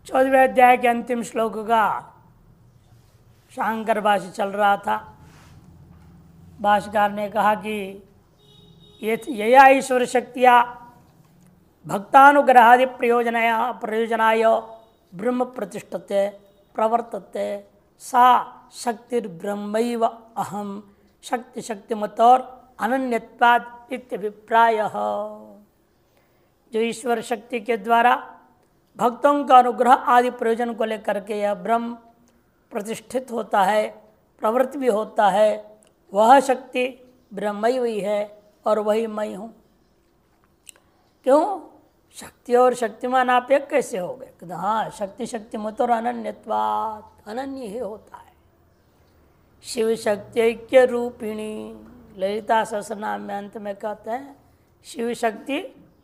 14वें अध्याय के अंतिम श्लोक का शांकर भाष्य चल रहा था। भाष्यकार ने कहा कि ये यया ईश्वर शक्तिया भक्तानुग्रहादि प्रयोजनाय ब्रह्म प्रतिष्ठते प्रवर्तते सा शक्तिर्ब्रह्मैव अहम शक्ति शक्तिमतौर अनन्यत्वाद इत्यभिप्रायः। जो ईश्वर शक्ति के द्वारा भक्तों का अनुग्रह आदि प्रयोजन को लेकर के यह ब्रह्म प्रतिष्ठित होता है, प्रवृत्ति भी होता है, वह शक्ति ब्रह्मई हुई है और वही मैं हूँ। क्यों? शक्ति और शक्तिमान आप एक कैसे हो गए? हाँ, शक्ति शक्तिमत और अनन्यत्वात्, अनन्य ही होता है। शिव शक्ति ऐक्य रूपिणी, ललिता सहस्रनाम में अंत में कहते हैं शिव शक्ति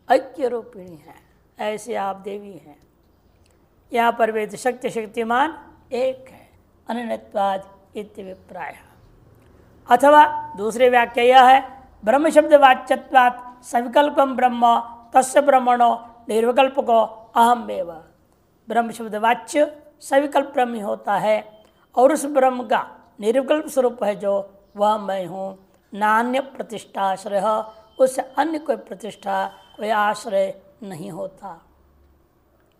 ऐक्य रूपिणी है, ऐसे आप देवी हैं। यहाँ पर वेद शक्ति शक्तिमान एक है, अनन्यत्वाद इत्यभिप्राय। अथवा दूसरी व्याख्या यह है ब्रह्म शब्द वाच्यत्वात् सविकल्पम ब्रह्म तस्य ब्रह्मणो निर्विकल्पको अहमेव। ब्रह्म शब्द वाच्य सविकल्प ब्रह्म ही होता है और उस ब्रह्म का निर्विकल्प स्वरूप है जो वह मैं हूँ। नान्य प्रतिष्ठाश्रय, उससे अन्य कोई प्रतिष्ठा कोई आश्रय नहीं होता।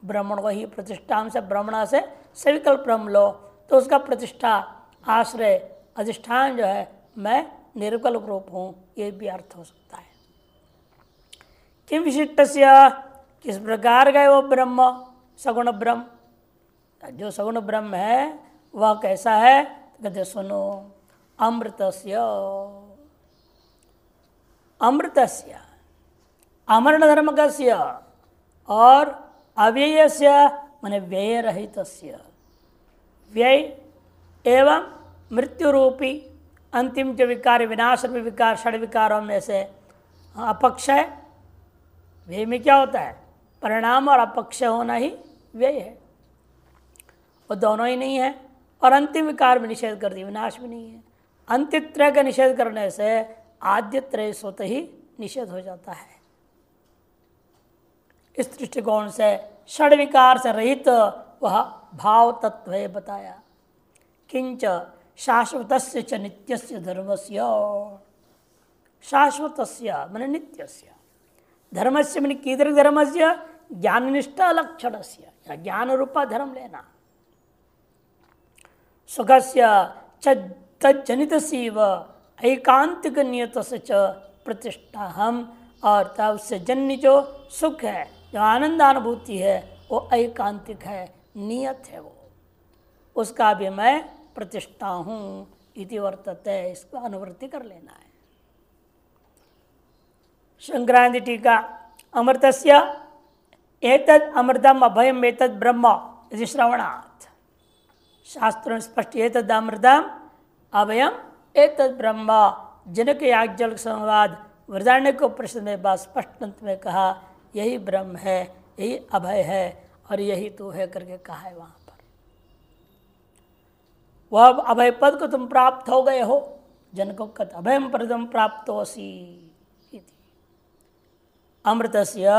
ब्रह्मण को ही प्रतिष्ठा से ब्रह्मणा से सविकल्प ब्रह्म लो तो उसका प्रतिष्ठा आश्रय अधिष्ठान जो है मैं निर्विकल्प रूप हूँ, ये भी अर्थ हो सकता है। किम विशिष्टस्य, किस प्रकार का वो ब्रह्म सगुण ब्रह्म, जो सगुण ब्रह्म है वह कैसा है? कहते सुनो अमृतस्य, अमृतस्य अमरण धर्मकस्य और अव्ययस्य माने व्यय रहितस्य। व्यय एवं मृत्यु रूपी अंतिम जो विकार विनाश रूपी विकार षड विकारों में से अपक्षय, व्यय में क्या होता है? परिणाम और अपक्षय होना ही व्यय है, वो दोनों ही नहीं है। और अंतिम विकार में निषेध कर दिया, विनाश भी नहीं है। अंत्यत्रय का निषेध करने से आद्यत्रय स्वतः ही निषेध हो जाता है। इस दृष्टिकोण से षड विकार से रहित वह भाव तत्व है बताया। किंच शाश्वतस्य च नित्यस्य धर्मस्य, शाश्वतस्य माने नित्यस्य, धर्मस्य माने कीदृश धर्मस्य? ज्ञाननिष्ठा लक्षणस्य, ज्ञान रूपा धर्म लेना। सुखस्य च तज्जनितस्यैव ऐकांतिक नियतस्य च प्रतिष्ठा हम, और तब उससे जन्य जो सुख है, जो आनंदानुभूति है वो ऐकांतिक है, नियत है, वो उसका भी मैं प्रतिष्ठा हूँ इति वर्तते। इसको अनुवृत्ति कर लेना है। संक्रांति टीका अमृतस्य एतद् अमृतम अभयम एतद् ब्रह्म इति श्रवणात्। शास्त्रों में स्पष्ट एतद् अमृतम अभयम एतद् ब्रह्म, जनक याज्ञवल्क्य संवाद वृदारण्य को प्रश्न में बात स्पष्ट अंत में कहा यही ब्रह्म है, यही अभय है और यही तू है करके कहा है। वहाँ पर वह अभय पद को तुम प्राप्त हो गए हो, जनको कथ अभयम पदम प्राप्तोसी। अमृतस्य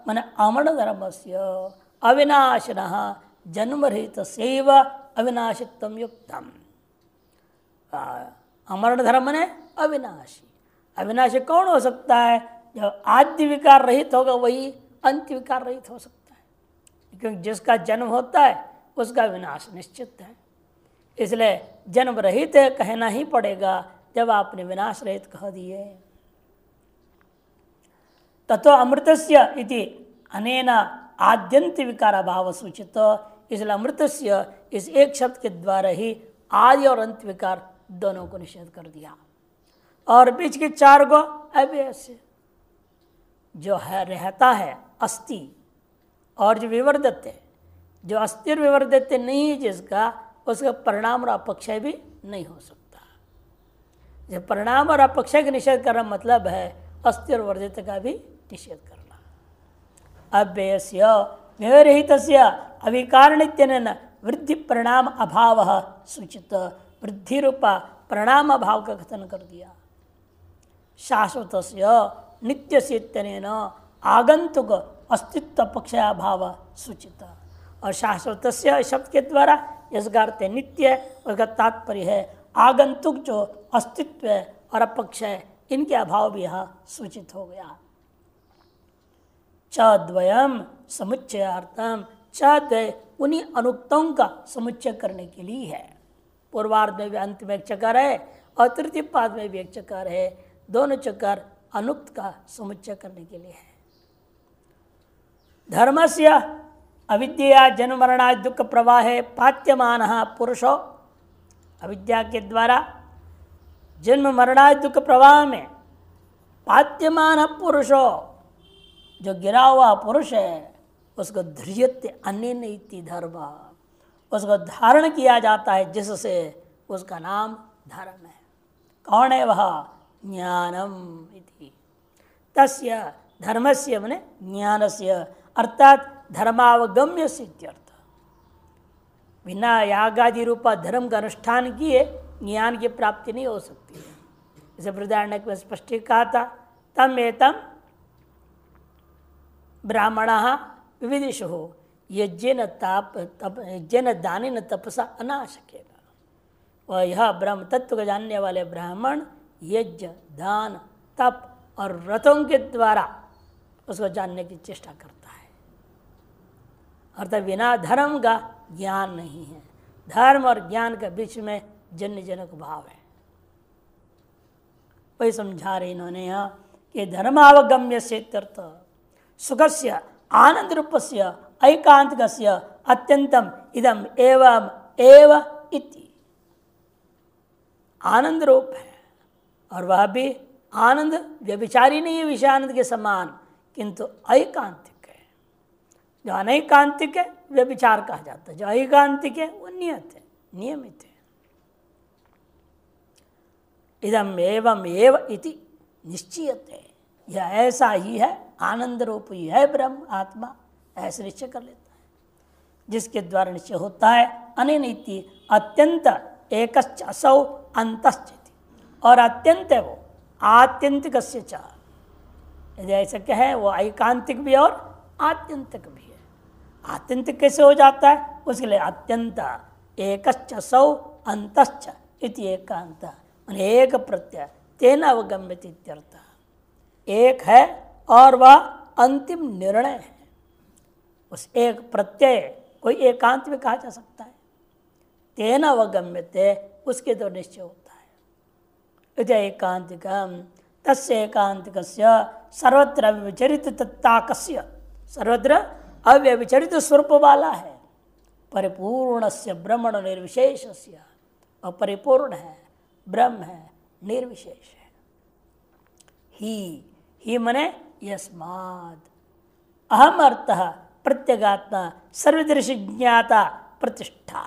मन अमर धर्मस्य अविनाशिनः जन्मरहितस्यैव अविनाशित्वं युक्तम्। अमर धर्म ने अविनाशी, अविनाशी कौन हो सकता है? जब आद्य विकार रहित होगा वही अंत्य विकार रहित हो सकता है, क्योंकि जिसका जन्म होता है उसका विनाश निश्चित है। इसलिए जन्म रहित है कहना ही पड़ेगा जब आपने विनाश रहित कह दिए। ततो अमृतस्य इति अनेन आद्यंत विकार अभाव सूचित, इसलिए अमृतस्य इस एक शब्द के द्वारा ही आदि और अंत विकार दोनों को निषेध कर दिया। और बीच के चार को अव्यय से जो है रहता है अस्थि, और जो विवर्धत है, जो अस्थिर विवर्धत नहीं है जिसका, उसका परिणाम और अपक्षय भी नहीं हो सकता। जब परिणाम और अपक्षय का निषेध करना मतलब है अस्थिर वर्धित का भी निषेध करना। अव्ययस्य व्यवरहितस्य अविकारणित्यनेन वृद्धि परिणाम अभाव सूचित, वृद्धि रूपा परिणाम अभाव का कथन कर दिया। शाश्वतस्य नित्यस्य इत्यनेन आगंतुक अस्तित्व पक्षयाभाव सूचित, और शाश्वतस्य शब्द के द्वारा इसका अर्थ नित्य है, उसका तात्पर्य है आगंतुक जो अस्तित्व है और अपक्ष है, इनके अभाव भी यहाँ सूचित हो गया। च द्वयम समुच्चयार्थम, च द्वय उन्हीं अनुक्तों का समुच्चय करने के लिए है। पूर्वार्ध में भी अंत में एक चकार है और तृतीय पाद में भी एक चकार है, दोनों चकार अनुक्त का समुच्चय करने के लिए है। धर्मस्य अविद्या जन्म मरणादि दुख प्रवाहे पात्यमान पुरुषो, अविद्या के द्वारा जन्म मरणादि दुख प्रवाह में पात्यमान पुरुषो, जो गिरा हुआ पुरुष है उसको धृयते अन्य नीति धर्म, उसको धारण किया जाता है जिससे उसका नाम धर्म है। कौन है वह? ज्ञानम इति। तस्य धर्मस्य मने ज्ञानस्य अर्थात धर्मावगम्य सिद्ध्यर्थ। बिना यागादि रूपा धर्म का अनुष्ठान किए ज्ञान की प्राप्ति नहीं हो सकती है। जैसे बृहदारण्यक में स्पष्ट कहा था, तम एतम ब्राह्मणः विविदिषुः यज्ञेन दानेन तपसा अनाशकेन। वह यह ब्रह्म तत्व को जानने वाले ब्राह्मण यज्ञ, दान, तप और व्रतों के द्वारा उसको जानने की चेष्टा करता है। अर्थात बिना धर्म का ज्ञान नहीं है। धर्म और ज्ञान के बीच में जन्य जनक भाव है। वही समझा रहे इन्होंने यहाँ कि धर्मावगम्य से तीर्थ सुखस्य आनंद रूपस्य ऐकांतिकस्य अत्यंतम इदम एवं एव इति। आनंद रूप है और वह भी आनंद व्यभिचारी नहीं है विषयानंद के समान, किंतु ऐकांतिक है। जो अनैकांतिक है व्यभिचार कहा जाता है, जो ऐकांतिक है वो नियत है, नियमित है। इदम एवं एव इति निश्चयत है, यह ऐसा ही है, आनंद रूप ही है ब्रह्म आत्मा, ऐसे निश्चय कर लेता है। जिसके द्वारा निश्चय होता है अनिनीति अत्यंत एकश्च असौ अंतश्चिति, और अत्यंत है वो आत्यंतिक से च। यदि ऐसा क्या है, वो ऐकांतिक भी और आत्यंतिक भी है। आत्यंतिक कैसे हो जाता है? उसके लिए अत्यंत एकश्च असौ अंतश्च इति एकांत, एक प्रत्यय तेन अवगम्यते इत्यर्थ। एक है और वह अंतिम निर्णय है। उस एक प्रत्यय कोई एकांत में कहा जा सकता है। तेन अवगम्यते, उसके द्वारा निश्चय होता है। इति एकांतिकम तस्य एकांतिकस्य सर्वत्र अव्यभिचरित तत्ताकस्य, सर्वत्र अव्यभिचरित स्वरूप वाला है। परिपूर्णस्य ब्रह्मण निर्विशेषस्य, और परिपूर्ण है, ब्रह्म है, निर्विशेष है। ही मने यस्माद् अहम अर्थः प्रत्यगात्मा सर्वदर्शी ज्ञाता प्रतिष्ठा,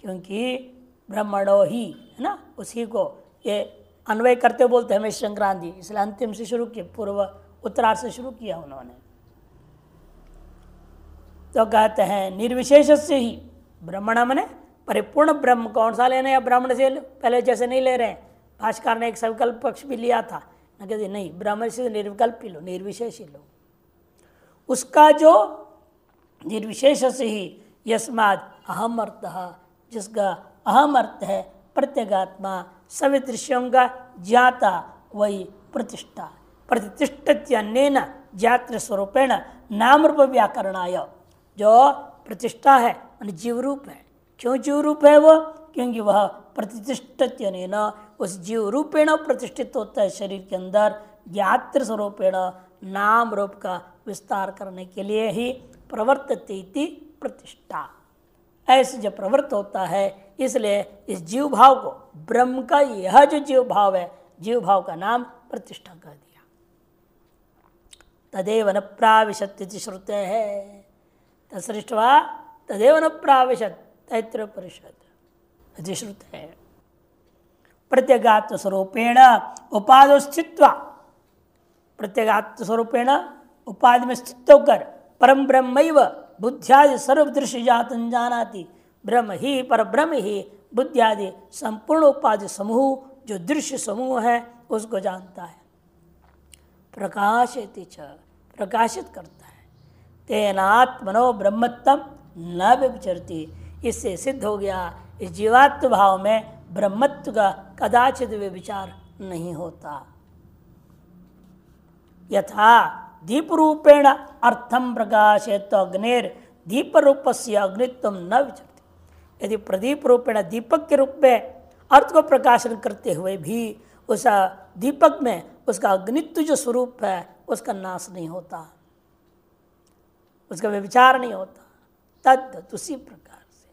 क्योंकि ब्रह्मणो ही है ना, उसी को ये अन्वय करते बोलते हैं हमें संक्रांति, इसलिए अंतिम से शुरू किया, पूर्व उत्तरार्ध से शुरू किया उन्होंने। तो कहते हैं निर्विशेष से ही ब्रह्मण मने परिपूर्ण ब्रह्म। कौन सा लेना है? ब्राह्मण से पहले जैसे नहीं ले रहे हैं। भाष्यकार ने एक सविकल्प पक्ष भी लिया था, न कहते नहीं, ब्रह्म से निर्विकल्प ही लो, निर्विशेष ही लो। उसका जो निर्विशेष से ही यस्माद अहम अर्थ, जिसका अहम अर्थ है प्रत्यगात्मा सभी दृश्यों का ज्ञाता, वही प्रतिष्ठा। प्रतिष्ठित्यन्येन ज्ञात्र स्वरूपेण नाम रूप व्याकरणाय, जो प्रतिष्ठा है जीव रूप है। क्यों जीव रूप है वो? क्योंकि वह प्रतिष्ठित्यनेन उस जीव रूपेण प्रतिष्ठित होता है शरीर के अंदर, ज्ञात्र स्वरूपेण नाम रूप का विस्तार करने के लिए ही प्रवर्तते इति प्रतिष्ठा। ऐसे जब प्रवृत्त होता है, इसलिए इस जीव भाव को, ब्रह्म का यह जो जीव भाव है, जीव भाव का नाम प्रतिष्ठा कर दिया। तदेव न प्राविशत इति श्रुते है, तत्सृष्ट्वा तदेव न प्राविशत, तैत्तिरीयोपनिषद इति श्रुते है। प्रत्यगात्म स्वरूपेण उपादो स्थित्वा, प्रत्यगात्म स्वरूपेण उपाधि में स्थित होकर परम ब्रह्मैव बुद्ध्यादि सर्वदृश्य जातं जानाति, ब्रह्म ही पर ब्रह्म ही बुद्ध्यादि संपूर्ण उपाधि समूह जो दृश्य समूह है उसको जानता है। प्रकाशयति च, प्रकाशित करता है। तेनात्मनो ब्रह्मत्वम न व्यभिचरति। इससे सिद्ध हो गया इस जीवात्म भाव में ब्रह्मत्व का कदाचित व्यभिचार नहीं होता। यथा दीप रूपेण अर्थम प्रकाशेत अग्निर दीप रूपस्य अग्नित्व न विचरति। यदि प्रदीप रूपेण दीपक के रूप में अर्थ को प्रकाशन करते हुए भी उस दीपक में उसका अग्नित्व जो स्वरूप है उसका नाश नहीं होता, उसका व्यभिचार नहीं होता। तद उसी प्रकार से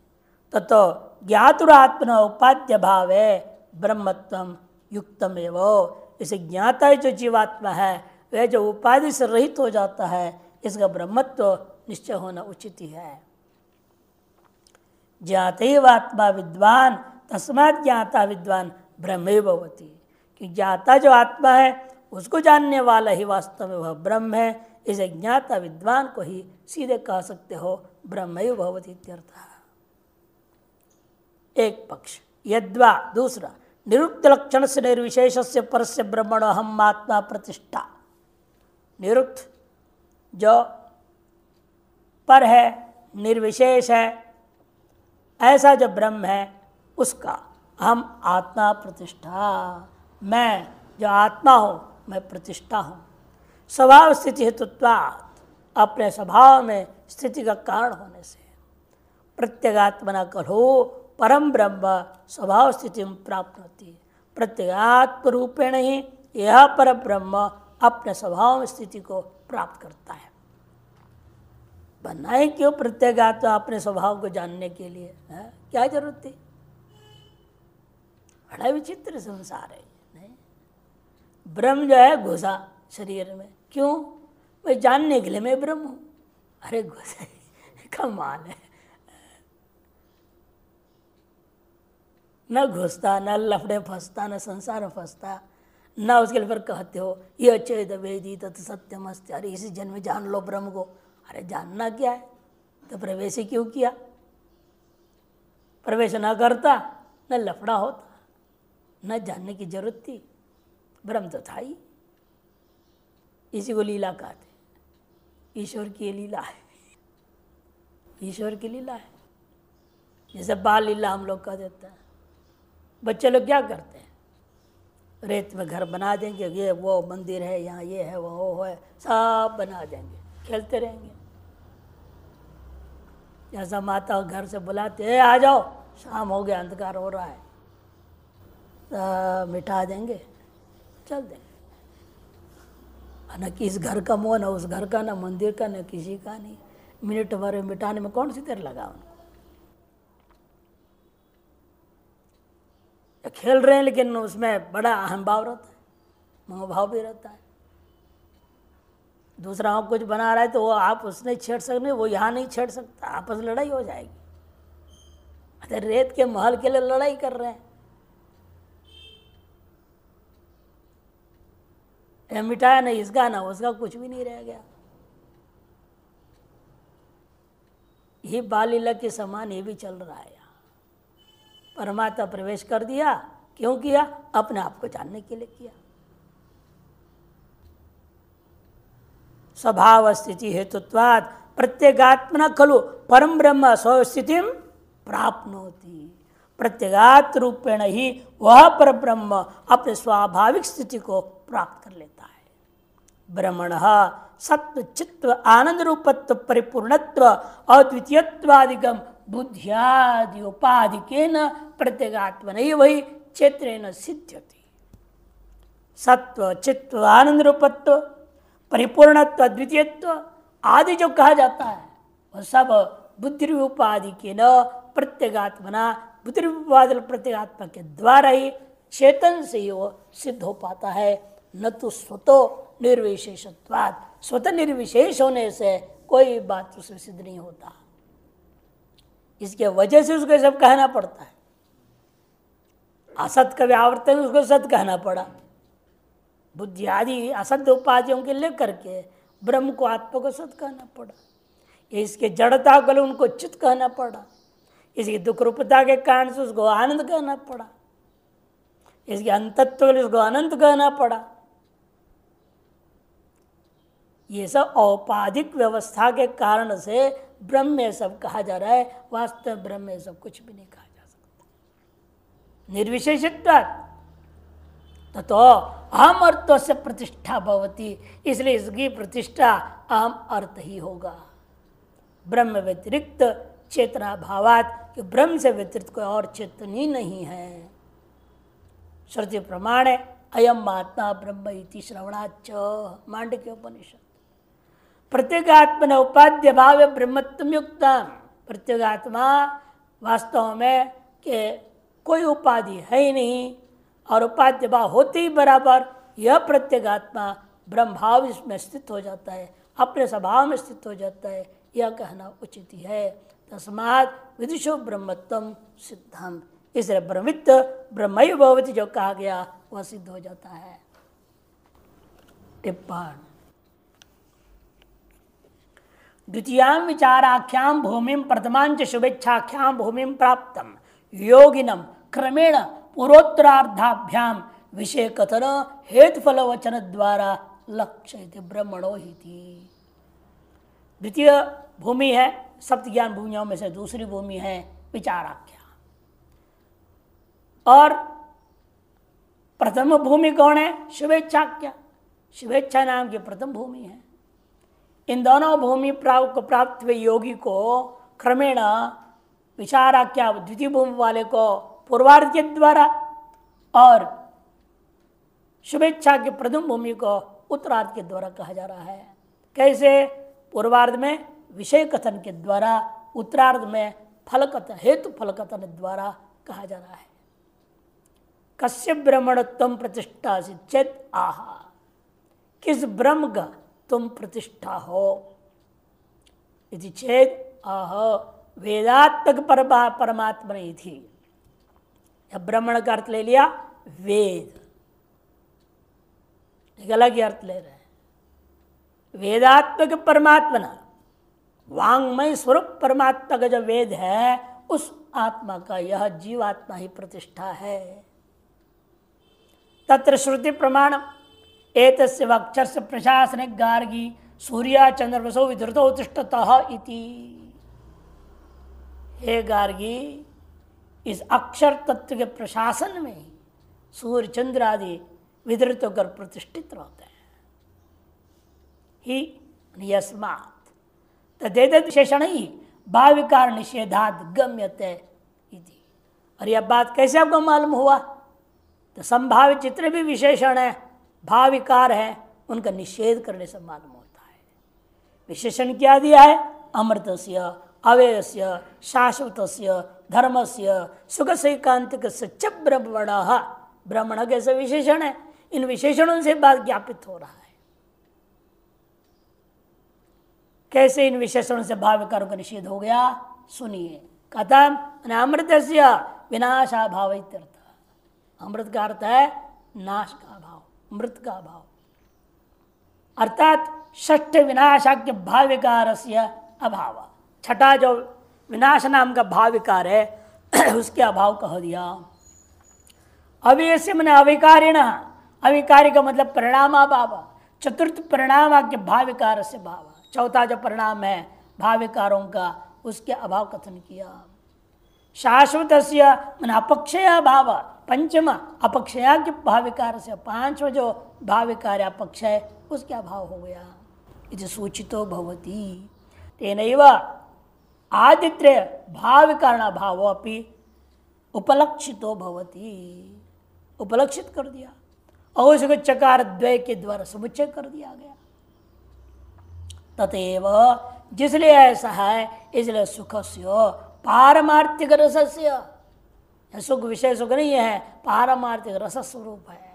ततो ज्ञातुरात्मन उपाद्य भाव है ब्रह्मत्वम युक्तम एवं। इसे ज्ञाता है जो जीवात्मा है वह जो उपाधि से रहित हो जाता है इसका ब्रह्मत्व निश्चय होना उचित ही है। ज्ञातैव आत्मा विद्वान तस्मात् ज्ञाता विद्वान ब्रह्मैव भवति। कि ज्ञाता जो आत्मा है उसको जानने वाला ही वास्तव में वह ब्रह्म है। इसे ज्ञाता विद्वान को ही सीधे कह सकते हो ब्रह्मैव भवति इत्यर्थः। एक पक्ष। यद्वा दूसरा निरुक्त लक्षण से निर्विशेष से परस्य ब्रह्मण हम आत्मा प्रतिष्ठा। निरुक्त जो पर है निर्विशेष है ऐसा जो ब्रह्म है उसका हम आत्मा प्रतिष्ठा, मैं जो आत्मा हूँ मैं प्रतिष्ठा हूँ। स्वभाव स्थिति हेतुत्वात् अपने स्वभाव में स्थिति का कारण होने से प्रत्यगात्मना करो परम ब्रह्म स्वभाव स्थिति में प्राप्त होती है। प्रत्यगात्म रूपेण ही यह पर ब्रह्म अपने स्वभाव में स्थिति को प्राप्त करता है। बनाए क्यों प्रत्यगात्म अपने स्वभाव को जानने के लिए है? क्या जरूरत थी? बड़ा विचित्र संसार है। नहीं, ब्रह्म जो है घुसा शरीर में, क्यों? मैं जानने के लिए मैं ब्रह्म हूं। अरे घुसा कमाल है। न घुसता न लफड़े फंसता न संसार फंसता न उसके लिए फिर कहते हो ये चेद वेदी तत् सत्यम अस्ति। अरे इसी जन्म में जान लो ब्रह्म को। अरे जानना क्या है तो प्रवेश ही क्यों किया? प्रवेश न करता न लफड़ा होता न जानने की जरूरत थी। ब्रह्म तो था ही। इसी को लीला कहते। ईश्वर की लीला है, ईश्वर की लीला है। जैसे बाल लीला हम लोग कह देते हैं। बच्चे लोग क्या करते हैं? रेत में घर बना देंगे, ये वो मंदिर है, यहाँ ये है वो है, सब बना देंगे, खेलते रहेंगे। जैसा माता घर से बुलाते आ जाओ, शाम हो गया, अंधकार हो रहा है, सब मिटा देंगे, चल देंगे। न किस घर का मोह, न उस घर का, न मंदिर का, न किसी का नहीं। मिनट भर मिटाने में कौन सी देर लगा उनको? खेल रहे हैं लेकिन उसमें बड़ा अहम भाव रहता है, मनोभाव भी रहता है। दूसरा आप कुछ बना रहा है तो वो आप उसने छेड़ सकते, वो यहाँ नहीं छेड़ सकता, आपस में लड़ाई हो जाएगी। अरे रेत के महल के लिए लड़ाई कर रहे हैं। मिटाया नहीं इसका ना उसका, कुछ भी नहीं रह गया। ये बाल लीला के समान ये भी चल रहा है। परमात्मा प्रवेश कर दिया, क्यों किया? अपने आप को जानने के लिए किया। स्वभाव स्थिति हेतुत्वात् प्रत्यगात्मना खलु परम ब्रह्म स्वस्थितिम प्राप्नोति। प्रत्यगात्म रूपेण ही वह पर ब्रह्म अपने स्वाभाविक स्थिति को प्राप्त कर लेता है। ब्रह्मण सत्व चित्व आनंद रूपत्व परिपूर्णत्व अद्वितीयत्वादिगम बुद्धियादि उपाधिकेन प्रत्यगात्मन वही क्षेत्रेण सिद्ध्यति। सत्व चित्व आनंद रूपत्व परिपूर्णत्व अद्वितीयत्व आदि जो कहा जाता है वह सब बुद्धि उपाधि के न प्रत्यगात्मना बुद्धि उपाधि प्रत्यगात्मा के द्वारा ही चेतन से ही वो सिद्ध हो पाता है, न तो स्वतः निर्विशेषत्वात्। स्वतः निर्विशेष होने से कोई बात उसमें सिद्ध नहीं होता। इसके वजह से उसको सब कहना पड़ता है। असत का व्यावर्तन उसको सत कहना पड़ा। बुद्धि आदि असत उपाधियों के लेकर के ब्रह्म को आत्मा को सत कहना पड़ा। इसके जड़ता को उनको चित कहना पड़ा। इसकी दुख रूपता के कारण से उसको आनंद कहना पड़ा। इसके अंतत्व के लिए उसको अनंत कहना पड़ा। ये सब औपाधिक व्यवस्था के कारण से ब्रह्म में सब कहा जा रहा है, वास्तव ब्रह्म में सब कुछ भी नहीं कहा जा सकता। निर्विशेषत्वात् ततो अहम अर्थ से प्रतिष्ठा भवती, इसलिए इसकी प्रतिष्ठा अहम अर्थ ही होगा। ब्रह्म व्यतिरिक्त चेतना भावात, कि ब्रह्म से व्यतिरिक्त कोई और चेतन ही नहीं है। श्रुति प्रमाण है अयम आत्मा ब्रह्म इति श्रवणाच मांडुक्य उपनिषद। प्रत्येगात्मन उपाद्य भाव ब्रह्मत्व युक्तम, प्रत्येगात्मा वास्तव में के कोई उपाधि है ही नहीं और उपाद्य भाव होते ही बराबर यह प्रत्येगात्मा ब्रह्म भाव इसमें स्थित हो जाता है, अपने स्वभाव में स्थित हो जाता है, यह कहना उचित है। तस्मात् विदुषो ब्रह्मत्वम सिद्धम, इसलिए ब्रह्मित ब्रह्मैव भवति जो कहा गया वह सिद्ध हो जाता है। टिप्पण द्वितीयां विचाराख्यां भूमिं प्रथमांच शुभेच्छाख्यां भूमिं प्राप्तम योगिनम क्रमेण पूर्वोत्तरार्धाभ्याम विषय कथन हेतुफल वचन द्वारा लक्ष्य ब्रह्मणो ही थी। द्वितीय भूमि है सप्त ज्ञान भूमियों में से दूसरी भूमि है विचाराख्या, और प्रथम भूमि कौन है? शुभेच्छाख्या, शुभेच्छा नाम की प्रथम भूमि है। इन दोनों भूमि को प्राप्त हुए योगी को क्रमेण विचाराख्या द्वितीय भूमि वाले को पूर्वार्ध के द्वारा और शुभेच्छा की प्रथम भूमि को उत्तरार्ध के द्वारा कहा जा रहा है। कैसे? पूर्वार्ध में विषय कथन के द्वारा, उत्तरार्ध में फल कथन हेतु फल कथन द्वारा कहा जा रहा है। कस्य ब्रह्मण तुम प्रतिष्ठा से चेत आह, किस ब्रह्म का तुम प्रतिष्ठा हो? यदि चेत आह वेदात्मक परमात्मा नहीं थी, यह ब्राह्मण का अर्थ ले लिया वेद, एक अलग ही अर्थ ले रहे हैं। वेदात्मक परमात्मा वांगमय स्वरूप परमात्मा का जो वेद है उस आत्मा का यह जीवात्मा ही प्रतिष्ठा है। तत्र श्रुति प्रमाण एतस्य वक्षस्य प्रशासनिक गार्गी सूर्या चंद्रवसो विधृतो तिष्ठतः इति। हे गार्गी, इस अक्षर तत्व के प्रशासन में सूर्य चंद्र आदि विधृत होकर प्रतिष्ठित रहते हैं। ही यस्मात् तदेतद् विशेषण ही भाविकार निषेधात् गम्यते इति। और यह बात कैसे आपको मालूम हुआ? तो संभावित जितने भी विशेषण है भाविकार है उनका निषेध करने से मालूम होता है। विशेषण क्या दिया है? अमृतस्य, अव्ययस्य, शाश्वतस्य, धर्मस्य, सुख सैकांतिक सच्च ब्रह्मणः, ब्रह्मण कैसे विशेषण है? इन विशेषणों से बात ज्ञापित हो रहा है। कैसे इन विशेषणों से भाविकारों का निषेध हो गया? सुनिए। कथम? अमृतस्य विनाशा भाव इत्यर्थ। अमृत का अर्थ है नाश का भाव, मृत का भाव, अर्थात षष्ठ विनाशाख्य भाविकारस्य अभाव। छठा जो विनाश नाम का भाविकार है उसके अभाव कह दिया। अव्ययस्य मैंने अविकारिण, अविकारी का मतलब परिणामाभाव। चतुर्थ परिणामाख्य भाविकार से भाव, चौथा जो परिणाम है भाविकारों का उसके अभाव कथन किया। शाश्वतस्य मैंने अपक्षय भाव, पंचम अपक्षया के भाविकार से, पांचवा जो भाविकार अपक्ष है उसके अभाव हो गया। इति सूचितो भवति तेनैव आदित्य भाविकारण भाव अपि उपलक्षितो भवति, उपलक्षित कर दिया। औषध चकार द्वय के द्वारा समुच्चय कर दिया गया। तथैव जिसलिए ऐसा है इसलिए सुखस्य पारमार्थिक रसस्य, सुख विषय सुख नहीं है, पारमार्थिक रस स्वरूप है।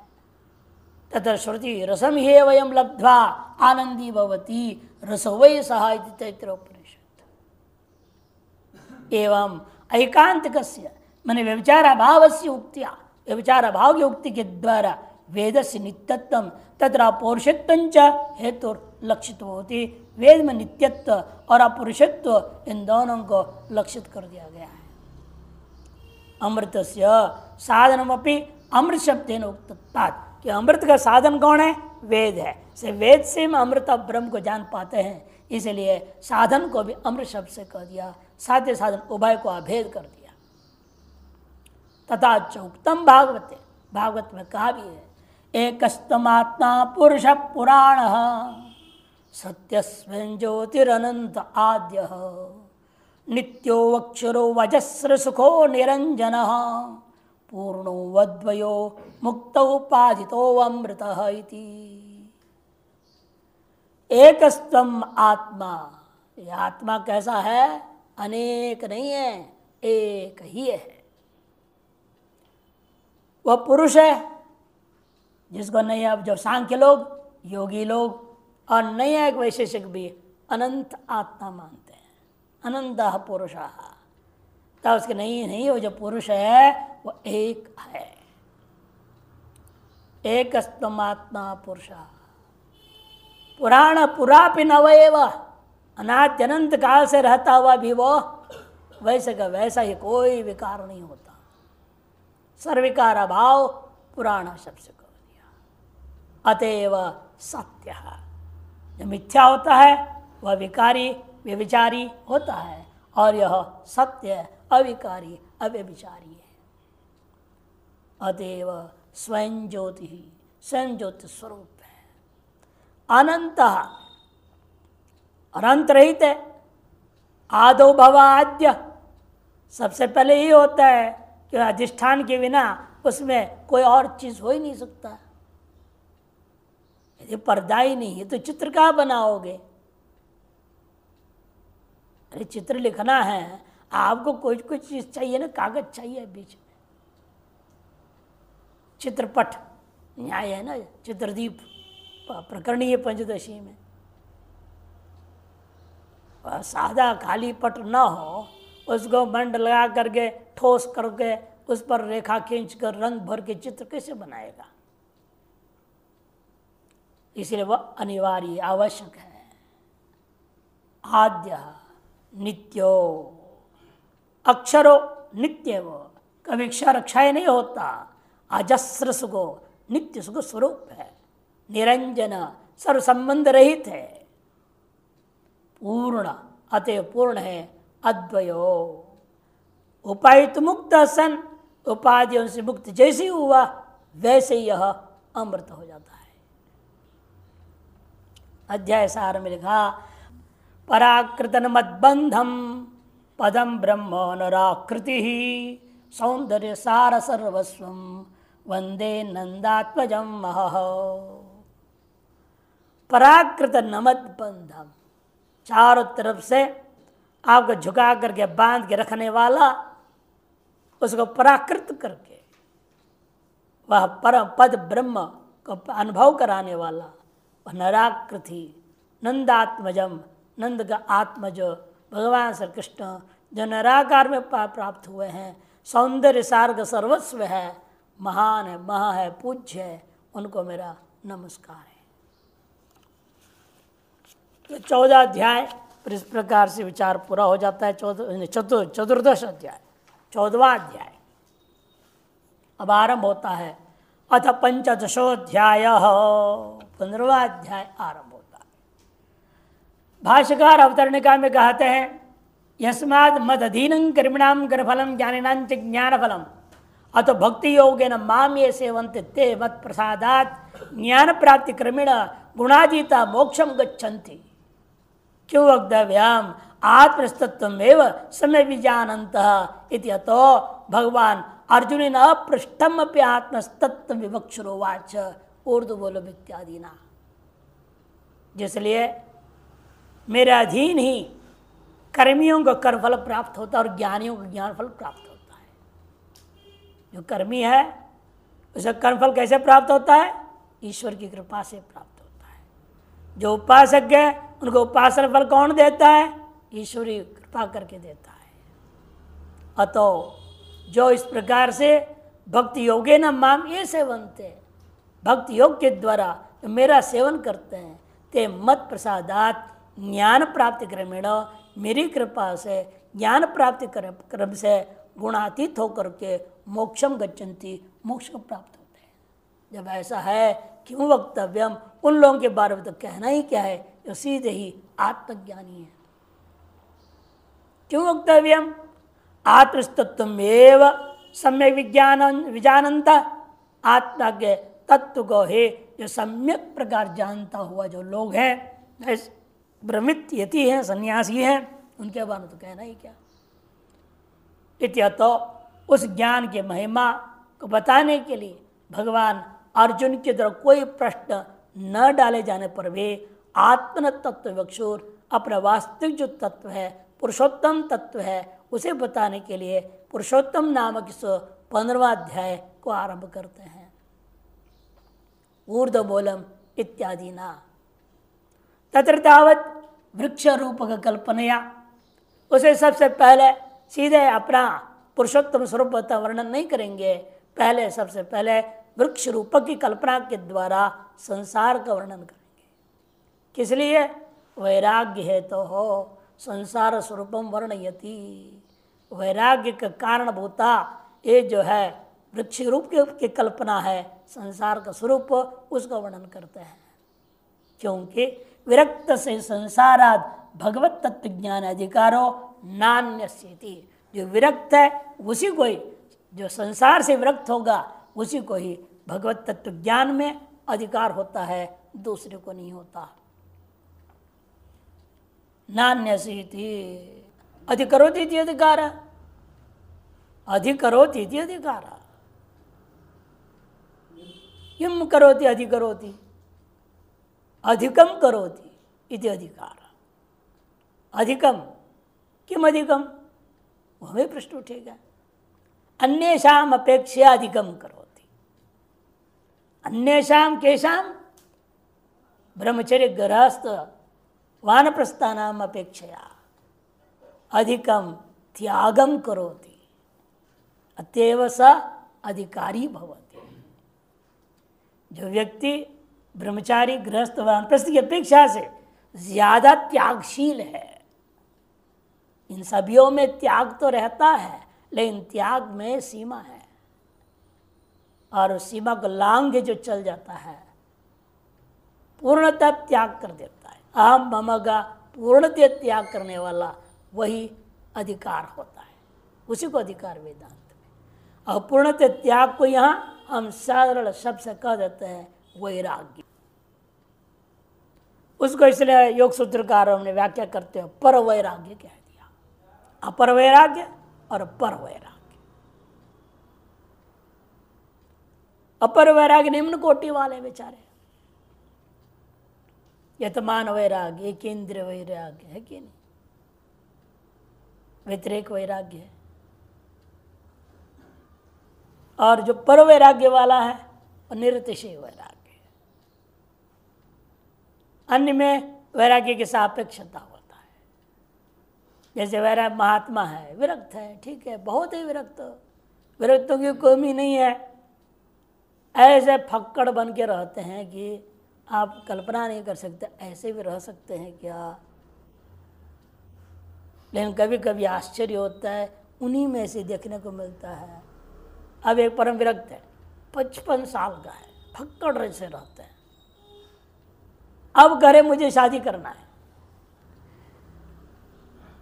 तथा श्रुति रसम हे वयम लब्ध्वा आनंदी भवति रस वै सहा इति तैत्रोपनिषद। एवं ऐकांतिकस्य माने व्यभिचार भावस्य उक्त्या, व्यभिचार भाव की उक्ति के द्वारा वेदस्य नित्यत्वम तत्र अपौरुषत्वञ्च हेतु लक्षित होती। वेद में नित्यत्व और अपौरुषत्व इन दोनों को लक्षित कर दिया गया है। अमृतस्य साधनमपि अमृत शब्देन उक्तत्वात्, कि अमृत का साधन कौन है? वेद है। से वेद से हम अमृत ब्रह्म को जान पाते हैं, इसलिए साधन को भी अमृत शब्द से कह दिया, साध्य साधन उभय को अभेद कर दिया। तथा चौक्तम भागवते, भागवत में कहा भी है, एकस्तमात्मा पुरुष पुराण सत्य स्वयं ज्योतिरनंत आद्य नित्यो अक्षरो वजस्र सुखो निरंजन पूर्णो वद्वयो मुक्तो उपाधितो अमृत इति। एकस्तम आत्मा, ये आत्मा कैसा है? अनेक नहीं है, एक ही है। वह पुरुष है जिसको नहीं, अब जो सांख्य लोग, योगी लोग और नया एक वैशेषिक भी अनंत आत्मा मानते हैं, अनंत पुरुष। तब उसके नहीं वो जो पुरुष है वो एक है। एक आत्मा पुरुष पुराण पुरापि नवएव, अनाद्य अनंत काल से रहता हुआ भी वो वैसे का वैसा ही, कोई विकार नहीं होता। सर्विकार अभाव पुराण शब्द से कह दिया। अतएव सत्य, जो मिथ्या होता है वह विकारी व्यभिचारी होता है, और यह सत्य अविकारी अव्यभिचारी है। अतएव स्वयं ज्योति ही स्वयं ज्योति स्वरूप है, अनंत और अंत रहित है। आदो भवाद्य, सबसे पहले ये होता है कि अधिष्ठान के बिना उसमें कोई और चीज हो ही नहीं सकता। यदि पर्दा ही नहीं है तो चित्र कहाँ बनाओगे? अरे चित्र लिखना है, आपको कोई कोई चीज चाहिए ना, कागज चाहिए बीच में। चित्रपट न्याय है ना, चित्रदीप प्रकरणीय पंचदशी में सादा खाली पट ना हो, उसको बंड लगा करके ठोस करके उस पर रेखा खींच कर रंग भर के चित्र कैसे बनाएगा? इसलिए वह अनिवार्य आवश्यक है। आद्य नित्यो, अक्षरो नित्य, वो कभी क्षर क्षय नहीं होता। अजस्र सुखो, नित्य सुख स्वरूप है। निरंजन, सर्व संबंध रहित है। पूर्ण, अतः पूर्ण है। अद्वयो, उपायित मुक्त सन, उपाधियों से मुक्त जैसे हुआ वैसे यह अमृत हो जाता है। अध्याय सार में लिखा, पराकृतन मद्बंधम पदम ब्रह्म नराकृति सौंदर्य सार सर्वस्वम वंदे नंदात्मजम महः। पराकृत नमद्बंधम, चारों तरफ से आपको झुका करके बांध के रखने वाला, उसको पराकृत करके वह परम पद ब्रह्म को अनुभव कराने वाला, वह नराकृति नंदात्मजम, नंद का आत्मज भगवान श्री कृष्ण जो निराकार में प्राप्त हुए हैं, सौंदर्य सार्ग सर्वस्व है, महान है, महा है, पूज्य है, उनको मेरा नमस्कार है। तो 14 अध्याय पर इस प्रकार से विचार पूरा हो जाता है। चतुर्दश अध्याय, 14वां अध्याय अब आरंभ होता है। अथ पंचदशोध्याय, 15वां अध्याय आरंभ होता है। भाष्यकार अवतरणिका में कहते हैं, यस्माद् मदधीनं कर्मिणां कर्मफलं ज्ञानिनां च ज्ञानफलम् अतो भक्ति योगेन माम ये सेवन्ते ते मत् प्रसादात् ज्ञान प्राप्ति क्रमेण गुणाजीता मोक्षम गच्छन्ति। क्यों वक्तव्यम आत्मस्तत्वमेव समय विजानन्तः इति अतो भगवान अर्जुनेन अपृष्टम अपि आत्मस्तत्व विवक्षुरोवाच। उर्दू बोलो इत्यादि ना। जिसलिए मेरे अधीन ही कर्मियों को कर्मफल प्राप्त होता है और ज्ञानियों को ज्ञानफल प्राप्त होता है। जो कर्मी है उसे कर्मफल कैसे प्राप्त होता है? ईश्वर की कृपा से प्राप्त होता है। जो उपासक है उनको उपासना फल कौन देता है? ईश्वरी कृपा करके देता है। अतो जो इस प्रकार से भक्ति योगे न माम ये सेवन्ते, भक्ति योग के द्वारा जो मेरा सेवन करते हैं, ते मत प्रसादात ज्ञान प्राप्ति क्रमेण, मेरी कृपा से ज्ञान प्राप्ति क्रम से गुणातीत होकर के मोक्षम गच्छन्ति, मोक्ष को प्राप्त होते हैं। जब ऐसा है क्यों वक्तव्यम, उन लोगों के बारे में तो कहना ही क्या है जो सीधे ही आत्मज्ञानी है। क्यों वक्तव्यम, आत्मस्तत्व एव सम्यक विजानंत, आत्मा के तत्व को है जो सम्यक प्रकार जानता हुआ जो लोग हैं, भ्रमित यति हैं, सन्यासी हैं, उनके बारे में तो कहना ही क्या। इत्या तो उस ज्ञान के महिमा को बताने के लिए भगवान अर्जुन की तरफ कोई प्रश्न न डाले जाने पर भी आत्मन तत्व विवक्षुर, अपना वास्तविक जो तत्व है, पुरुषोत्तम तत्व है, उसे बताने के लिए पुरुषोत्तम नामक इस 15वां अध्याय को आरंभ करते हैं। ऊर्ध्व मूलम इत्यादि ना तत्र तावत वृक्ष रूप का कल्पनया, उसे सबसे पहले सीधे अपना पुरुषोत्तम स्वरूप का वर्णन नहीं करेंगे, पहले सबसे पहले वृक्ष रूप की कल्पना के द्वारा संसार का वर्णन करेंगे। किस लिए, वैराग्य है तो हो संसार स्वरूपम वर्णयति, वैराग्य का कारणभूता ये जो है वृक्ष रूप की कल्पना है, संसार का स्वरूप, उसका वर्णन करते हैं। क्योंकि विरक्त से संसाराद भगवत तत्व ज्ञान अधिकारो नान्यस्यति, जो विरक्त है उसी को ही, जो संसार से विरक्त होगा उसी को ही भगवत तत्व ज्ञान में अधिकार होता है, दूसरे को नहीं होता। नान्यस्यति अधिकरोति इति अधिकार, अधिकरोति इति अधिकार, किम करोति अधिकरोति, अधिकम करोति इति अधिकार, अधिकम किम अधिकम, वो हमें प्रश्न उठेगा। अन्येषाम अपेक्षा अधिकम करोति, अन्येषाम केषाम, ब्रह्मचर्य गृहस्थ वानप्रस्थानाम अपेक्षया अधिकम त्यागम करोति, अतएव स अधिकारी भवति। जो व्यक्ति ब्रह्मचारी गृहस्थ वानप्रस्थ की अपेक्षा से ज्यादा त्यागशील है, इन सभियों में त्याग तो रहता है लेकिन त्याग में सीमा है, और उस सीमा को लांघ के जो चल जाता है पूर्णतः त्याग कर देता है, अहम मम का पूर्णतः त्याग करने वाला वही अधिकार होता है, उसी को अधिकार वेदांत में। और पूर्णतः त्याग को यहाँ हम सरल शब्द से कह देते हैं वैराग्य। उसको इसलिए योग सूत्रकारों ने व्याख्या करते हैं पर वैराग्य कह दिया, अपर वैराग्य और पर वैराग्य। अपर वैराग्य निम्न कोटि वाले बेचारे, यतमान वैराग्य, केंद्रीय वैराग्य है कि नहीं, व्यतिरेक वैराग्य है। और जो पर वैराग्य वाला है वो निरतिशय वैराग्य है, अन्य में वैराग्य की सापेक्षता होता है। जैसे वैराग्य महात्मा है, विरक्त है, ठीक है, बहुत ही विरक्त, विरक्तों की कमी नहीं है, ऐसे फक्कड़ बन के रहते हैं कि आप कल्पना नहीं कर सकते, ऐसे भी रह सकते हैं क्या। लेकिन कभी कभी आश्चर्य होता है, उन्हीं में से देखने को मिलता है। अब एक परम विरक्त है, 55 साल का है, फक्कड़ से रहते हैं, अब कह रहे मुझे शादी करना है,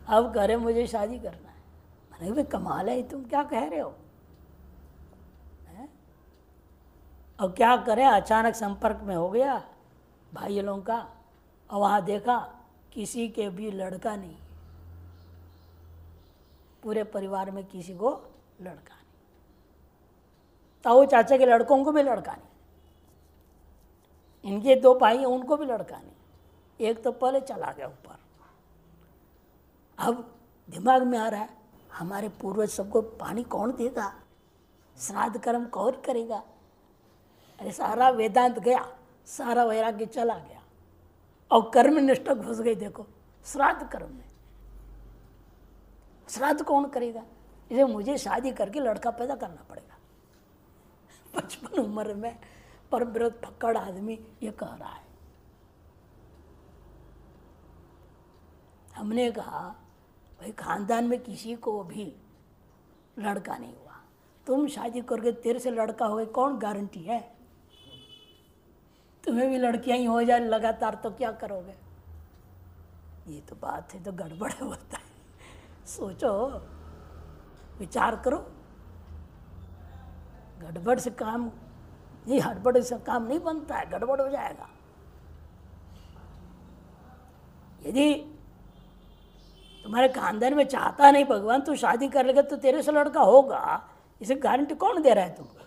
अब कह रहे मुझे शादी करना है। मैंने भाई कमाल है, तुम क्या कह रहे हो, अब क्या करें, अचानक संपर्क में हो गया भाई लोगों का, और वहाँ देखा किसी के भी लड़का नहीं, पूरे परिवार में किसी को लड़का नहीं, ताऊ चाचा के लड़कों को भी लड़का नहीं, इनके 2 भाई हैं उनको भी लड़का नहीं, एक तो पहले चला गया ऊपर। अब दिमाग में आ रहा है हमारे पूर्वज सबको पानी कौन देगा, श्राद्ध कर्म कौन करेगा। अरे सारा वेदांत गया, सारा वैराग्य चला गया, और कर्म निष्ठा घुस गई। देखो श्राद्ध कर्म में, श्राद्ध कौन करेगा, इसे मुझे शादी करके लड़का पैदा करना पड़ेगा। 55 उम्र में परम विरोध फक्कड़ आदमी ये कह रहा है। हमने कहा भाई खानदान में किसी को भी लड़का नहीं हुआ, तुम शादी करके तेरे से लड़का हुए, कौन गारंटी है। तुम्हें भी लड़कियां ही हो जाए लगातार तो क्या करोगे? ये तो बात है, तो गड़बड़ होता है। सोचो, विचार करो। गड़बड़ से काम नहीं, हड़बड़ से काम नहीं बनता है, गड़बड़ हो जाएगा। यदि तुम्हारे खानदान में चाहता नहीं भगवान तू शादी कर लेगा तो तेरे से लड़का होगा, इसे गारंटी कौन दे रहा है तुमको?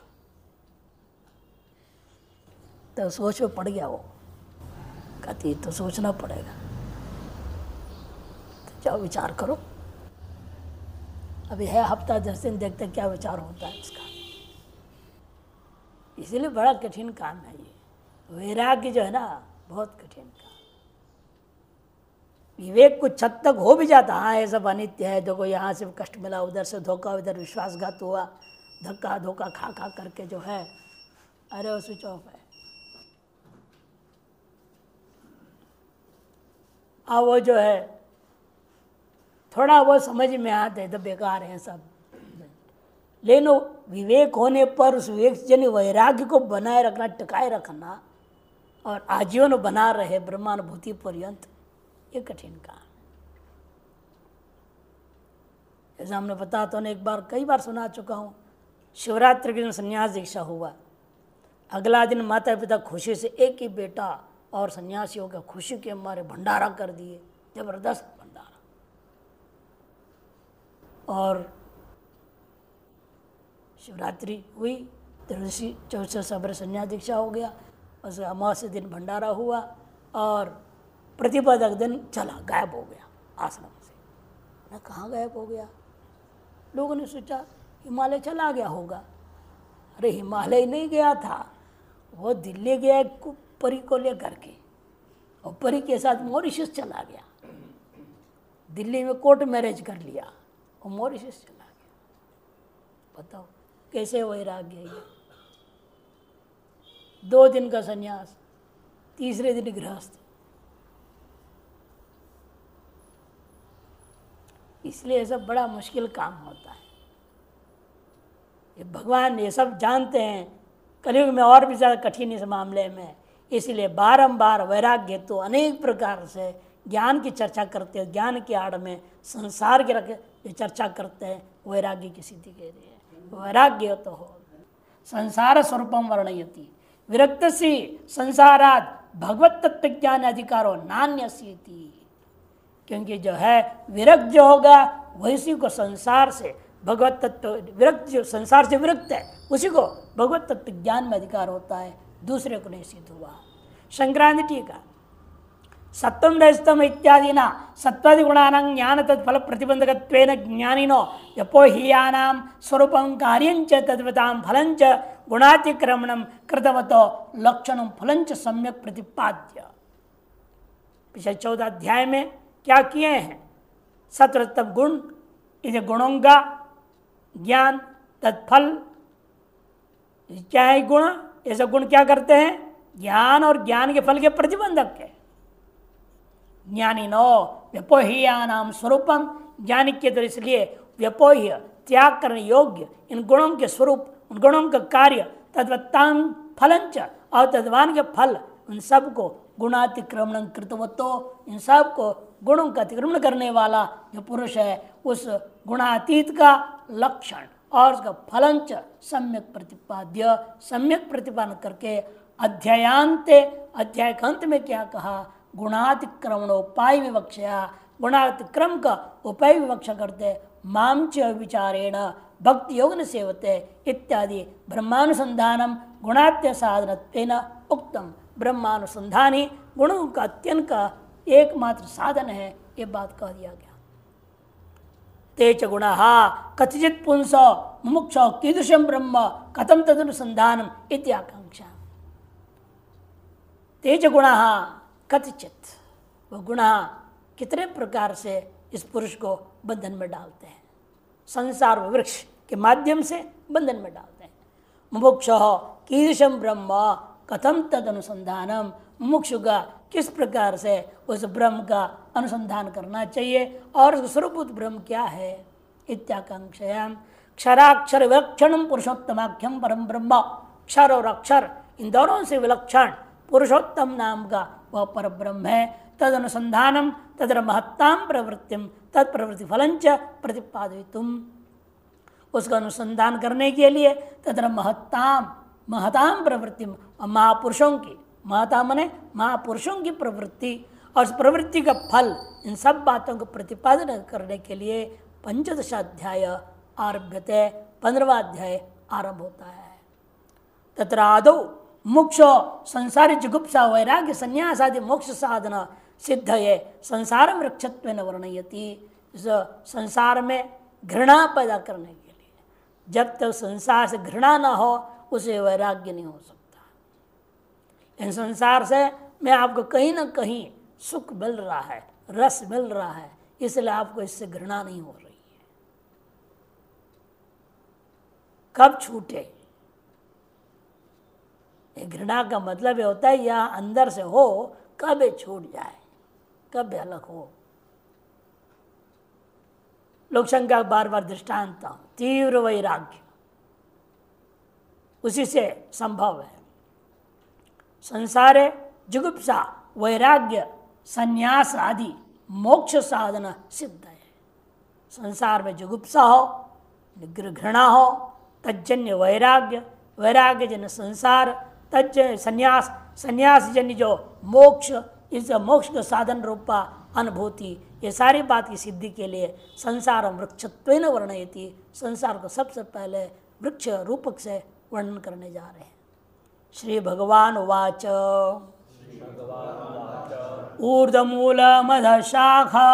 तो सोच में पड़ गया वो, कहती तो सोचना पड़ेगा। तो जाओ विचार करो। अभी है हफ्ता 10 दिन, देखते क्या विचार होता है इसका। इसीलिए बड़ा कठिन काम है ये। वैराग्य जो है ना, बहुत कठिन काम। विवेक कुछ छद तक हो भी जाता, हाँ ये सब अनित्य है, देखो यहाँ से कष्ट मिला, उधर से धोखा, उधर विश्वासघात हुआ, धक्का धोखा खा खा करके जो है, अरे वो स्विच ऑफ है। अब वो जो है थोड़ा वो समझ में आते हैं तो बेकार है सब। लेकिन विवेक होने पर उस विवेक जन वैराग्य को बनाए रखना, टिकाए रखना और आजीवन बना रहे ब्रह्मानुभूति पर्यंत, ये कठिन काम। जैसा हमने बता तो एक बार कई बार सुना चुका हूँ, शिवरात्रि के दिन संन्यास दीक्षा हुआ, अगला दिन माता पिता खुशी से एक ही बेटा और सन्यासियों का खुशी के मारे भंडारा कर दिए, जबरदस्त भंडारा। और शिवरात्रि हुई, त्रयोदशी चौथे सब्र संन्यास दीक्षा हो गया, बस अमावस्या दिन भंडारा हुआ और प्रतिपदक दिन चला, गायब हो गया आश्रम से। ना कहाँ गायब हो गया? लोगों ने सोचा हिमालय चला गया होगा। अरे हिमालय नहीं गया था, वो दिल्ली गया परी को लेकर के, और परी के साथ मॉरिशस चला गया। दिल्ली में कोर्ट मैरिज कर लिया और मॉरिशस चला गया। बताओ कैसे वैराग्य है? 2 दिन का सन्यास, तीसरे दिन गृहस्थ। इसलिए सब बड़ा मुश्किल काम होता है। ये भगवान ये सब जानते हैं, कलयुग में और भी ज़्यादा कठिन इस मामले में। इसलिए बारंबार वैराग्य तो अनेक प्रकार से ज्ञान की चर्चा करते हैं, ज्ञान की आड़ में संसार के रख जो चर्चा करते हैं, वैराग्य की सिद्धि के लिए। वैराग्य तो हो संसार स्वरूपम वर्णयति विरक्तसी संसारात भगवत तत्व ज्ञान अधिकारो नान्यसीति। क्योंकि जो है विरक्त जो होगा वैसी को संसार से भगवत तत्व, विरक्त जो संसार से विरक्त है उसी को भगवत तत्व ज्ञान में अधिकार होता है, दूसरे को नहीं सिद्ध हुआ। संक्रांति टीका सत्वम रजतम इत्यादि ना सत्वादि गुणानां ज्ञान तत्फल प्रतिबंधकत्वेन ज्ञानिनो यपोहियानां स्वरूपं कार्यंच तद्वतां फलंच गुणातिक्रमणं कृतवतो लक्षणं फलंच सम्यक प्रतिपाद्य। पिछले 14 अध्याय में क्या किए हैं? सत्वरतम गुण, इसे गुणों का ज्ञान तत्फल। क्या है गुण? ऐसे गुण क्या करते हैं? ज्ञान और ज्ञान के फल के प्रतिबंधक है। ज्ञानिनो व्यपोह्यानाम स्वरूपम, ज्ञानी के द्वारा इसलिए व्यपोह्य त्याग करने योग्य इन गुणों के स्वरूप, उन गुणों का कार्य तद्वत्तां फलंच, और तद्वान के फल, उन सब को गुणातिक्रमण कृतवतो, इन सब को गुणों का अतिक्रमण करने वाला जो पुरुष है उस गुणातीत का लक्षण और उसका फलंच सम्यक प्रतिपाद्य, सम्यक प्रतिपादन करके अध्यायांते, अध्याय के अंत में क्या कहा? गुणातिक्रमणोपाय विवक्षया, गुणातिक्रम का उपाय विवक्षा करते मामच विचारेण भक्ति योग न सेवते इत्यादि ब्रह्मानुसंधानम गुणात्य साधनत्वेन उक्तम। ब्रह्मानुसंधानी गुणों का अत्यंत का एकमात्र साधन है, ये बात कह दिया गया। तेच गुणः कथिचित पुंस मुमुक्ष कीदृशं ब्रह्म कथम तदनुसंधानम इत्याकांक्षा। तेज गुणः कथिचित, वह गुण कितने प्रकार से इस पुरुष को बंधन में डालते हैं, संसार वृक्ष के माध्यम से बंधन में डालते हैं। मुमुक्ष कीदृशं ब्रह्म कथम तद अनुसंधानम, मुमुक्षु का किस प्रकार से उस ब्रह्म का अनुसंधान करना चाहिए और उसका स्वरूपभूत ब्रह्म क्या है। इत्याकांक्षायाम क्षराक्षर विलक्षण पुरुषोत्तमाख्यम परम ब्रह्म, क्षर और अक्षर इन दोनों से विलक्षण पुरुषोत्तम नाम का वह पर ब्रह्म है। तद अनुसंधानम तदर महत्ताम प्रवृत्तिम तत्प्रवृत्ति फलंच प्रतिपादितुम, उसका अनुसंधान करने के लिए तदर महताम प्रवृत्ति, महापुरुषों की, महता मने महापुरुषों की प्रवृत्ति और उस प्रवृत्ति का फल, इन सब बातों को प्रतिपादन करने के लिए 15 अध्याय आरभ्यते, 15वां अध्याय आरंभ होता है। तत्र आदौ मोक्ष संसारी जुगुप्सा वैराग्य संन्यास आदि मोक्ष साधन सिद्ध है संसार वृक्षत्वेन वर्णयति। इस संसार में घृणा पैदा करने के लिए, जब तक संसार से घृणा ना हो उसे वैराग्य नहीं हो सकता। इन संसार से मैं आपको कहीं ना कहीं सुख मिल रहा है, रस मिल रहा है, इसलिए आपको इससे घृणा नहीं हो रही है। कब छूटे? घृणा का मतलब ये होता है यह अंदर से हो, कब ये छूट जाए, कब अलग हो। लोक शंका बार बार दृष्टांत, तीव्र वैराग्य उसी से संभव है। संसारे जुगुप्सा वैराग्य संन्यास आदि मोक्ष साधन सिद्ध है। संसार में जुगुप्सा हो, घृणा हो, तज्जन्य वैराग्य, वैराग्य जन्य संसार, तज्जन्य संन्यास, संन्यास जन्य जो मोक्ष, इस मोक्ष के साधन रूपा अनुभूति, ये सारी बात की सिद्धि के लिए संसार वृक्षत्वेन वर्णयति, संसार को सबसे पहले वृक्ष रूपक से वर्णन करने जा रहे हैं। श्री भगवान उवाच ऊर्ध्वमूल मध शाखा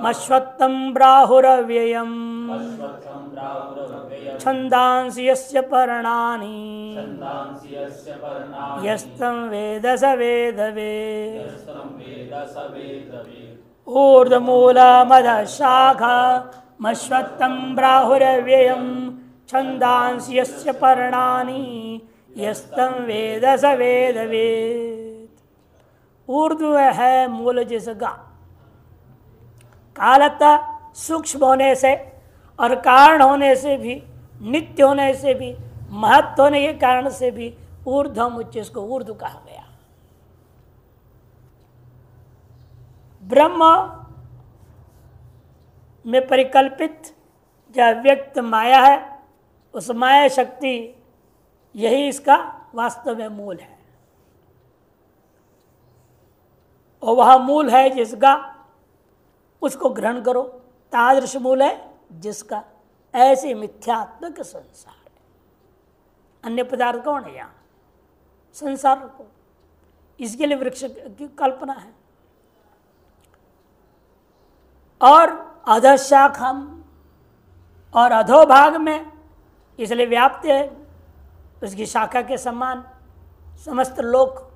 मश्वत्थं ब्राहुरव्ययम् छन्दांसि यस्य पर्णानि यस्तं वेद स वेदवेत्। ऊर्ध्वमूल मध शाखा मश्वत्थं ब्राहुरव्ययम् छन्दांसि यस्य पर्णानि यस्तं वेद स वेदवेत्। ऊर्ध्व है मूल जिसका, कालतः सूक्ष्म होने से और कारण होने से भी, नित्य होने से भी, महत्व होने के कारण से भी ऊर्ध्वम उच्च, इसको ऊर्ध्व कहा गया। ब्रह्म में परिकल्पित जो व्यक्त माया है, उस माया शक्ति यही इसका वास्तव में मूल है। और वह मूल है जिसका, उसको ग्रहण करो। तादृश मूल है जिसका, ऐसे मिथ्यात्मक संसार है। अन्य पदार्थ कौन है? यहाँ संसार को, इसके लिए वृक्ष की कल्पना है। और अधशाखम, और अधोभाग में इसलिए व्याप्त है, उसकी शाखा के समान समस्त लोक,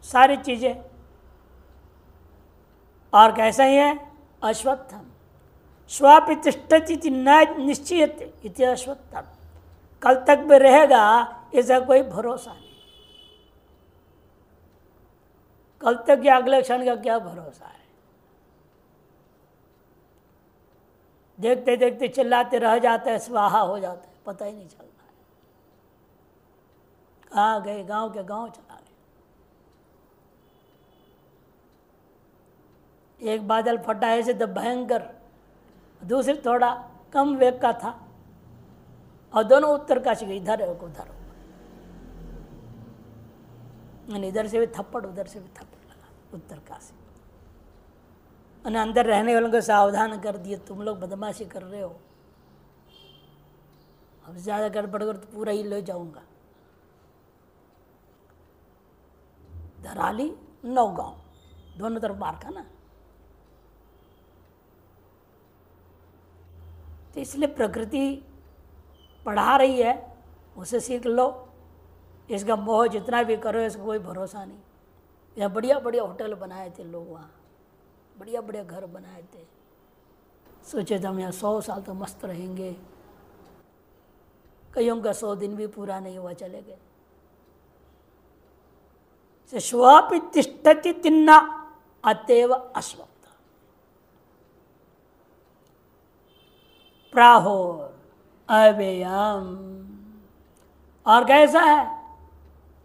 सारी चीजें। और कैसा ही है? अश्वत्थम स्वापि तिष्ठति न निश्चयते इति अश्वत्थम, कल तक भी रहेगा इसका कोई भरोसा नहीं। कल तक या अगले क्षण का क्या भरोसा है? देखते देखते चिल्लाते रह जाते हैं, स्वाहा हो जाते हैं, पता ही नहीं चलता है कहाँ गए, गांव के गांव चला गए। एक बादल फटा ऐसे तो भयंकर, दूसरे थोड़ा कम वेग का था, और दोनों उत्तर काशी गए, इधर है उधर, इधर से भी थप्पड़ उधर से भी थप्पड़ लगा उत्तर काशी। और अंदर रहने वालों को सावधान कर दिए, तुम लोग बदमाशी कर रहे हो, अब ज्यादा गड़बड़ कर तो पूरा ही ले जाऊंगा। धराली नौगांव दोनों तरफ मार का ना। तो इसलिए प्रकृति पढ़ा रही है, उसे सीख लो। इसका मोह जितना भी करो, इसका कोई भरोसा नहीं। यहाँ बढ़िया बढ़िया होटल बनाए थे लोग, वहाँ बढ़िया बढ़िया घर बनाए थे, सोचे थे हम यहाँ 100 साल तो मस्त रहेंगे। कईयों का 100 दिन भी पूरा नहीं हुआ, चले गए। श्वापि तिष्ठति तिन्ना अतएव अश्वत्थ प्राहोर अव्ययम। और कैसा है?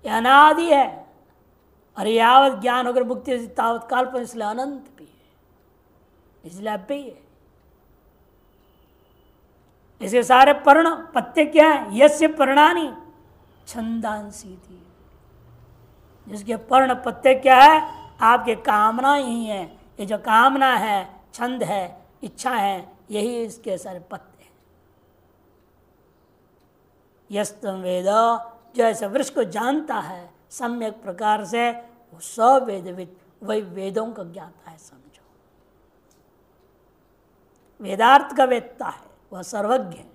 यह अनादि है और यावत ज्ञान होकर मुक्ति तावत काल पर, इसलिए अनंत भी है, इसलिए अब भी है। इसके सारे पर्ण पत्ते क्या है? यस्य पर्णानि छंदांसी थी, जिसके पर्ण पत्ते क्या है? आपके कामना ही है। ये जो कामना है, छंद है, इच्छा है, यही इसके सारे पत्ते हैं। यस्तम वेद, जो ऐसे वृक्ष को जानता है सम्यक प्रकार से, वो सब वेदविद, वही वेदों का ज्ञाता है, समझो। वेदार्थ का वेदता है, वह सर्वज्ञ है।